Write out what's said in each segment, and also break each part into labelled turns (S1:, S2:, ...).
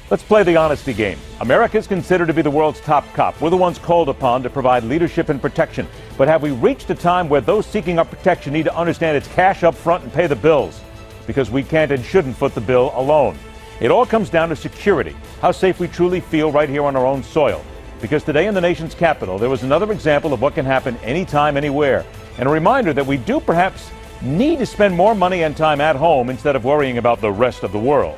S1: Let's play the honesty game. America is considered to be the world's top cop. We're the ones called upon to provide leadership and protection. But have we reached a time where those seeking our protection need to understand it's cash up front and pay the bills? Because we can't and shouldn't foot the bill alone. It all comes down to security, how safe we truly feel right here on our own soil. Because today in the nation's capital, there was another example of what can happen anytime, anywhere. And a reminder that we do perhaps need to spend more money and time at home instead of worrying about the rest of the world.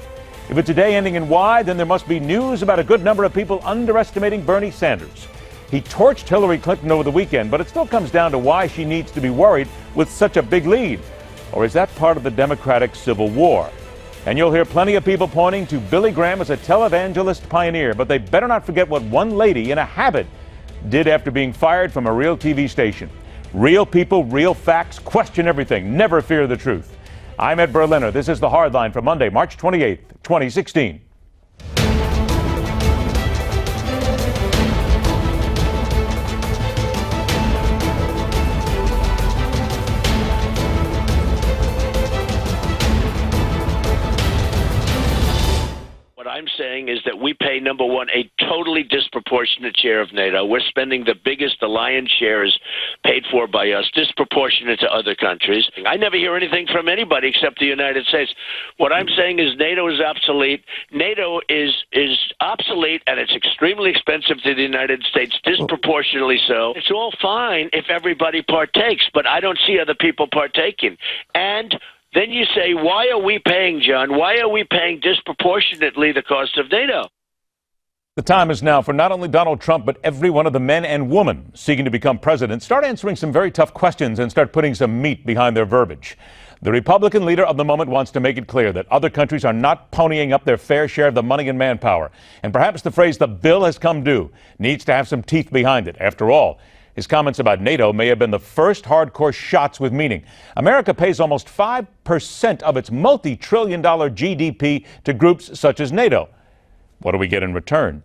S1: If it's a day ending in Y, then there must be news about a good number of people underestimating Bernie Sanders. He torched Hillary Clinton over the weekend, but it still comes down to why she needs to be worried with such a big lead. Or is that part of the Democratic Civil War? And you'll hear plenty of people pointing to Billy Graham as a televangelist pioneer, but they better not forget what one lady in a habit did after being fired from a real TV station. Real people, real facts, question everything, never fear the truth. I'm Ed Berliner. This is The Hardline for Monday, March 28th, 2016.
S2: I'm saying is that we pay, number one, a totally disproportionate share of NATO. We're spending the lion's share is paid for by us, disproportionate to other countries. I never hear anything from anybody except the United States. What I'm saying is NATO is obsolete. NATO is obsolete, and it's extremely expensive to the United States, disproportionately so. It's all fine if everybody partakes, but I don't see other people partaking. And then you say, why are we paying, John? Why are we paying disproportionately the cost of NATO?
S1: The time is now for not only Donald Trump, but every one of the men and women seeking to become president. Start answering some very tough questions and start putting some meat behind their verbiage. The Republican leader of the moment wants to make it clear that other countries are not ponying up their fair share of the money and manpower. And perhaps the phrase, the bill has come due, needs to have some teeth behind it. After all, his comments about NATO may have been the first hardcore shots with meaning. America pays almost 5% of its multi-trillion-dollar GDP to groups such as NATO. What do we get in return?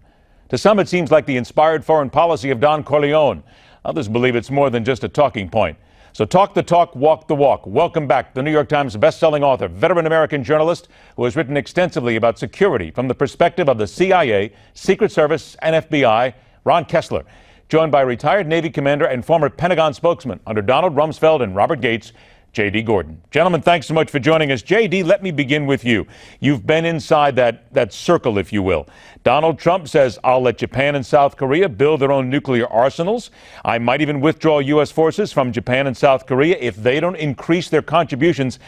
S1: To some, it seems like the inspired foreign policy of Don Corleone. Others believe it's more than just a talking point. So talk the talk, walk the walk. Welcome back, the New York Times bestselling author, veteran American journalist who has written extensively about security from the perspective of the CIA, Secret Service, and FBI, Ron Kessler. Joined by retired Navy commander and former Pentagon spokesman under Donald Rumsfeld and Robert Gates, J.D. Gordon. Gentlemen, thanks so much for joining us. J.D., let me begin with you. You've been inside that circle, if you will. Donald Trump says, I'll let Japan and South Korea build their own nuclear arsenals. I might even withdraw U.S. forces from Japan and South Korea if they don't increase their contributions.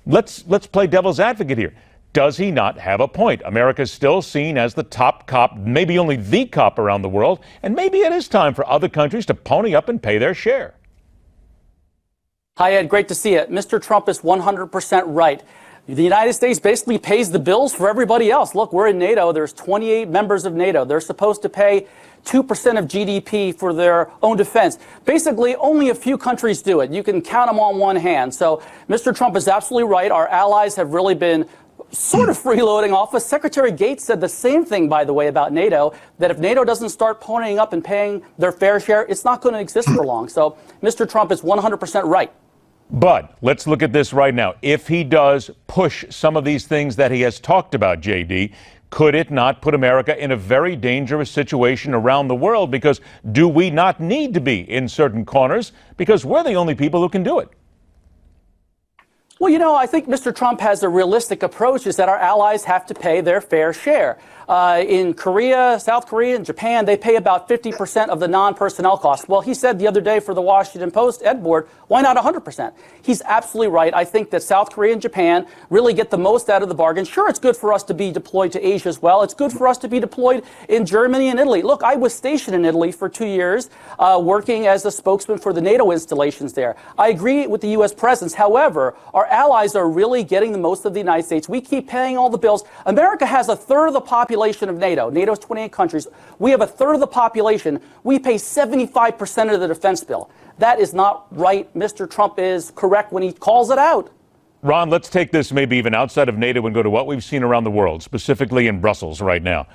S1: Let's play devil's advocate here. Does he not have a point? America is still seen as the top cop, maybe only the cop around the world, and maybe it is time for other countries to pony up and pay their share.
S3: Hi, Ed. Great to see you. Mr. Trump is 100% right. The United States basically pays the bills for everybody else. Look, we're in NATO. There's 28 members of NATO. They're supposed to pay 2% of GDP for their own defense. Basically, only a few countries do it. You can count them on one hand. So Mr. Trump is absolutely right. Our allies have really been sort of freeloading office. Secretary Gates said the same thing, by the way, about NATO, that if NATO doesn't start ponying up and paying their fair share, it's not going to exist for long. So Mr. Trump is 100% right.
S1: But let's look at this right now. If he does push some of these things that he has talked about, J.D., could it not put America in a very dangerous situation around the world? Because do we not need to be in certain corners? Because we're the only people who can do it.
S3: Well, I think Mr. Trump has a realistic approach, is that our allies have to pay their fair share. In Korea, South Korea, and Japan, they pay about 50% of the non-personnel costs. Well, he said the other day for the Washington Post, Ed Board, why not 100%? He's absolutely right. I think that South Korea and Japan really get the most out of the bargain. Sure, it's good for us to be deployed to Asia as well. It's good for us to be deployed in Germany and Italy. Look, I was stationed in Italy for 2 years, working as a spokesman for the NATO installations there. I agree with the U.S. presence. However, our allies are really getting the most of the United States. We keep paying all the bills. America has a third of the population of NATO. NATO's 28 countries. We have a third of the population. We pay 75% of the defense bill. That is not right. Mr. Trump is correct when he calls it out.
S1: Ron, let's take this maybe even outside of NATO and go to what we've seen around the world, specifically in Brussels right now.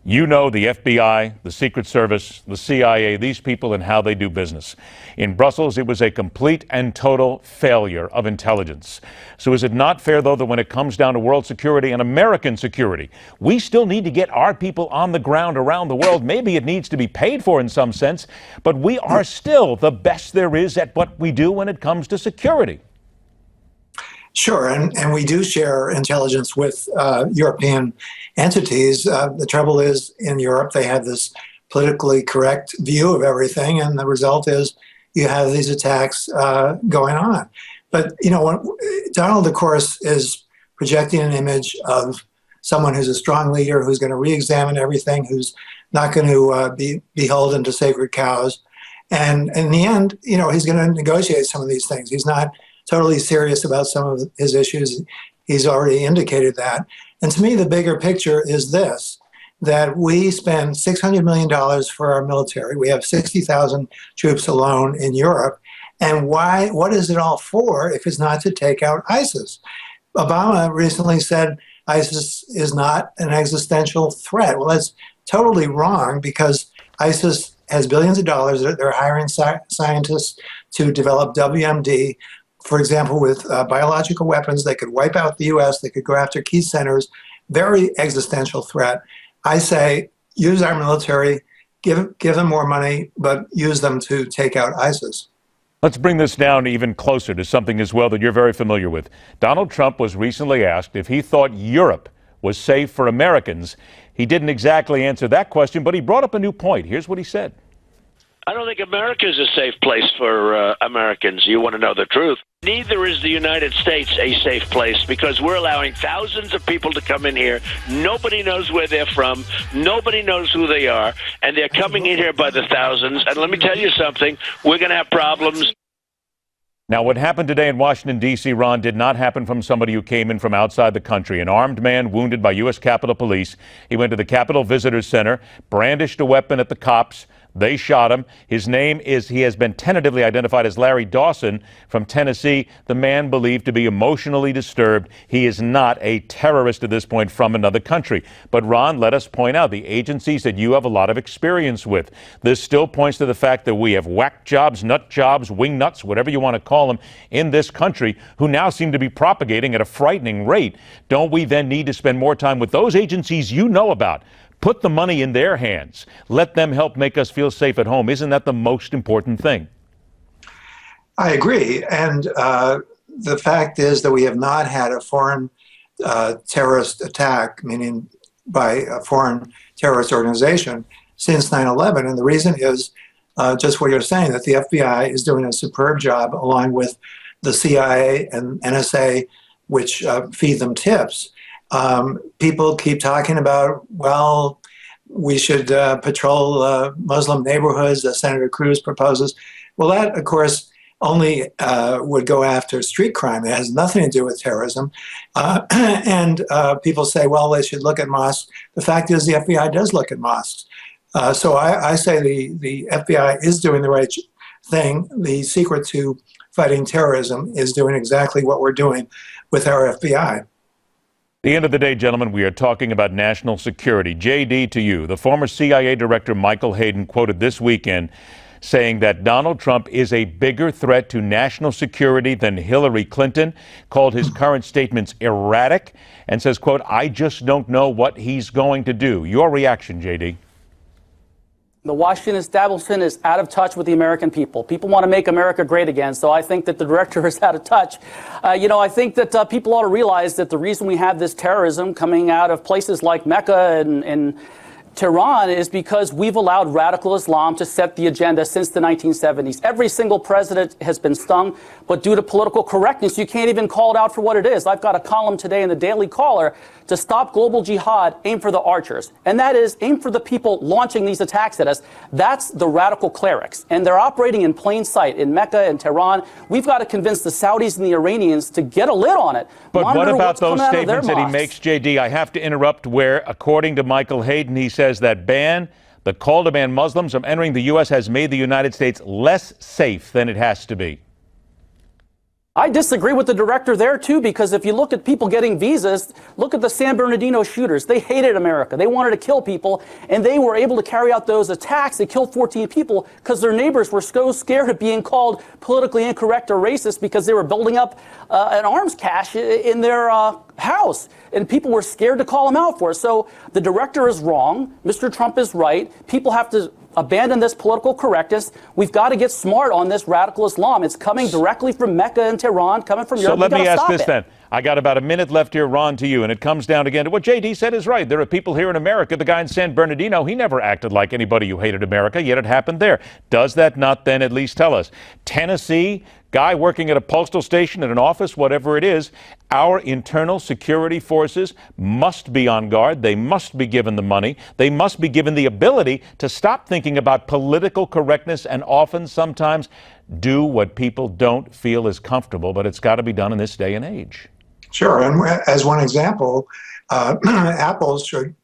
S1: You know the FBI, the Secret Service, the CIA, these people and how they do business. In Brussels, it was a complete and total failure of intelligence. So is it not fair, though, that when it comes down to world security and American security, we still need to get our people on the ground around the world? Maybe it needs to be paid for in some sense, but we are still the best there is at what we do when it comes to security.
S4: Sure, and we do share intelligence with European entities. The trouble is, in Europe, they have this politically correct view of everything, and the result is you have these attacks going on. But, you know, Donald, of course, is projecting an image of someone who's a strong leader, who's going to re-examine everything, who's not going to be beholden to sacred cows. And in the end, you know, he's going to negotiate some of these things. He's not totally serious about some of his issues. He's already indicated that. And to me, the bigger picture is this, that we spend $600 million for our military. We have 60,000 troops alone in Europe. And why? What is it all for if it's not to take out ISIS? Obama recently said ISIS is not an existential threat. Well, that's totally wrong, because ISIS has billions of dollars. They're hiring scientists to develop WMD. For example, with biological weapons, they could wipe out the U.S., they could go after key centers, very existential threat. I say, use our military, give them more money, but use them to take out ISIS.
S1: Let's bring this down even closer to something as well that you're very familiar with. Donald Trump was recently asked if he thought Europe was safe for Americans. He didn't exactly answer that question, but he brought up a new point. Here's what he said.
S2: I don't think America is a safe place for Americans. You want to know the truth. Neither is the United States a safe place, because we're allowing thousands of people to come in here. Nobody knows where they're from. Nobody knows who they are. And they're coming in here by the thousands. And let me tell you something, we're going to have problems.
S1: Now, what happened today in Washington, D.C., Ron, did not happen from somebody who came in from outside the country. An armed man wounded by U.S. Capitol Police. He went to the Capitol Visitor Center, brandished a weapon at the cops. They shot him. His name is, he has been tentatively identified as Larry Dawson from Tennessee, the man believed to be emotionally disturbed. He is not a terrorist at this point from another country. But Ron, let us point out the agencies that you have a lot of experience with. This still points to the fact that we have whack jobs, nut jobs, wing nuts, whatever you want to call them, in this country who now seem to be propagating at a frightening rate. Don't we then need to spend more time with those agencies you know about? Put the money in their hands. Let them help make us feel safe at home. Isn't that the most important thing?
S4: I agree. And the fact is that we have not had a foreign terrorist attack, meaning by a foreign terrorist organization, since 9/11. And the reason is just what you're saying, that the FBI is doing a superb job, along with the CIA and NSA, which feed them tips. People keep talking about, well, we should patrol Muslim neighborhoods, as Senator Cruz proposes. Well, that, of course, only would go after street crime. It has nothing to do with terrorism. And people say, well, they should look at mosques. The fact is the FBI does look at mosques. So I say the FBI is doing the right thing. The secret to fighting terrorism is doing exactly what we're doing with our FBI.
S1: At the end of the day, gentlemen, we are talking about national security. JD, to you, the former CIA director Michael Hayden quoted this weekend saying that Donald Trump is a bigger threat to national security than Hillary Clinton, called his current statements erratic, and says, quote, I just don't know what he's going to do. Your reaction, JD?
S3: The Washington establishment is out of touch with the American people. People want to make America great again, so I think that the director is out of touch. I think that people ought to realize that the reason we have this terrorism coming out of places like Mecca and Tehran is because we've allowed radical Islam to set the agenda since the 1970s. Every single president has been stung, but due to political correctness, you can't even call it out for what it is. I've got a column today in the Daily Caller to stop global jihad, aim for the archers. And that is, aim for the people launching these attacks at us. That's the radical clerics. And they're operating in plain sight in Mecca and Tehran. We've got to convince the Saudis and the Iranians to get a lid on it.
S1: But
S3: Monitor
S1: what about those statements that he
S3: mosques.
S1: makes, JD? I have to interrupt, where, according to Michael Hayden, he says that the call to ban Muslims from entering the U.S. has made the United States less safe than it has to be.
S3: I disagree with the director there, too, because if you look at people getting visas, look at the San Bernardino shooters. They hated America. They wanted to kill people, and they were able to carry out those attacks. They killed 14 people because their neighbors were so scared of being called politically incorrect or racist because they were building up an arms cache in their house, and people were scared to call them out for it. So the director is wrong. Mr. Trump is right. People have to abandon this political correctness. We've got to get smart on this radical Islam. It's coming directly from Mecca and Tehran, coming from Europe.
S1: So let me ask this then. I got about a minute left here, Ron, to you, and it comes down again to what J.D. said is right. There are people here in America. The guy in San Bernardino, he never acted like anybody who hated America, yet it happened there. Does that not then at least tell us? Tennessee, guy working at a postal station, at an office, whatever it is, our internal security forces must be on guard. They must be given the money. They must be given the ability to stop thinking about political correctness and often, sometimes, do what people don't feel is comfortable, but it's got to be done in this day and age.
S4: Sure, and as one example, Apple should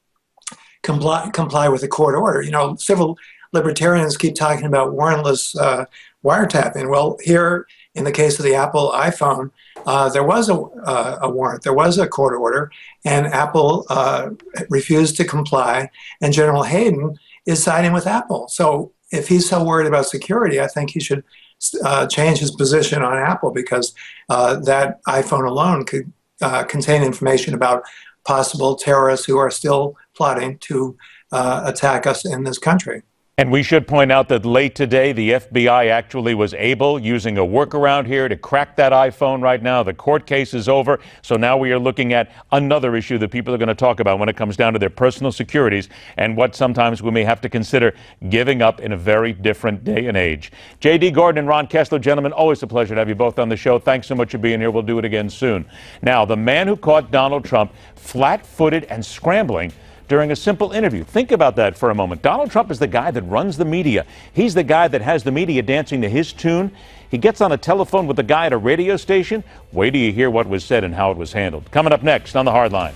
S4: comply with the court order. You know, civil libertarians keep talking about warrantless wiretapping. Well, here in the case of the Apple iPhone, there was a warrant, there was a court order, and Apple refused to comply, and General Hayden is siding with Apple. So if he's so worried about security, I think he should change his position on Apple, because that iPhone alone could contain information about possible terrorists who are still plotting to attack us in this country.
S1: And we should point out that late today, the FBI actually was able, using a workaround here, to crack that iPhone right now. The court case is over. So now we are looking at another issue that people are going to talk about when it comes down to their personal securities and what sometimes we may have to consider giving up in a very different day and age. J.D. Gordon and Ron Kessler, gentlemen, always a pleasure to have you both on the show. Thanks so much for being here. We'll do it again soon. Now, the man who caught Donald Trump flat-footed and scrambling during a simple interview. Think about that for a moment. Donald Trump is the guy that runs the media. He's the guy that has the media dancing to his tune. He gets on a telephone with the guy at a radio station. Wait till you hear what was said and how it was handled. Coming up next on The Hard Line.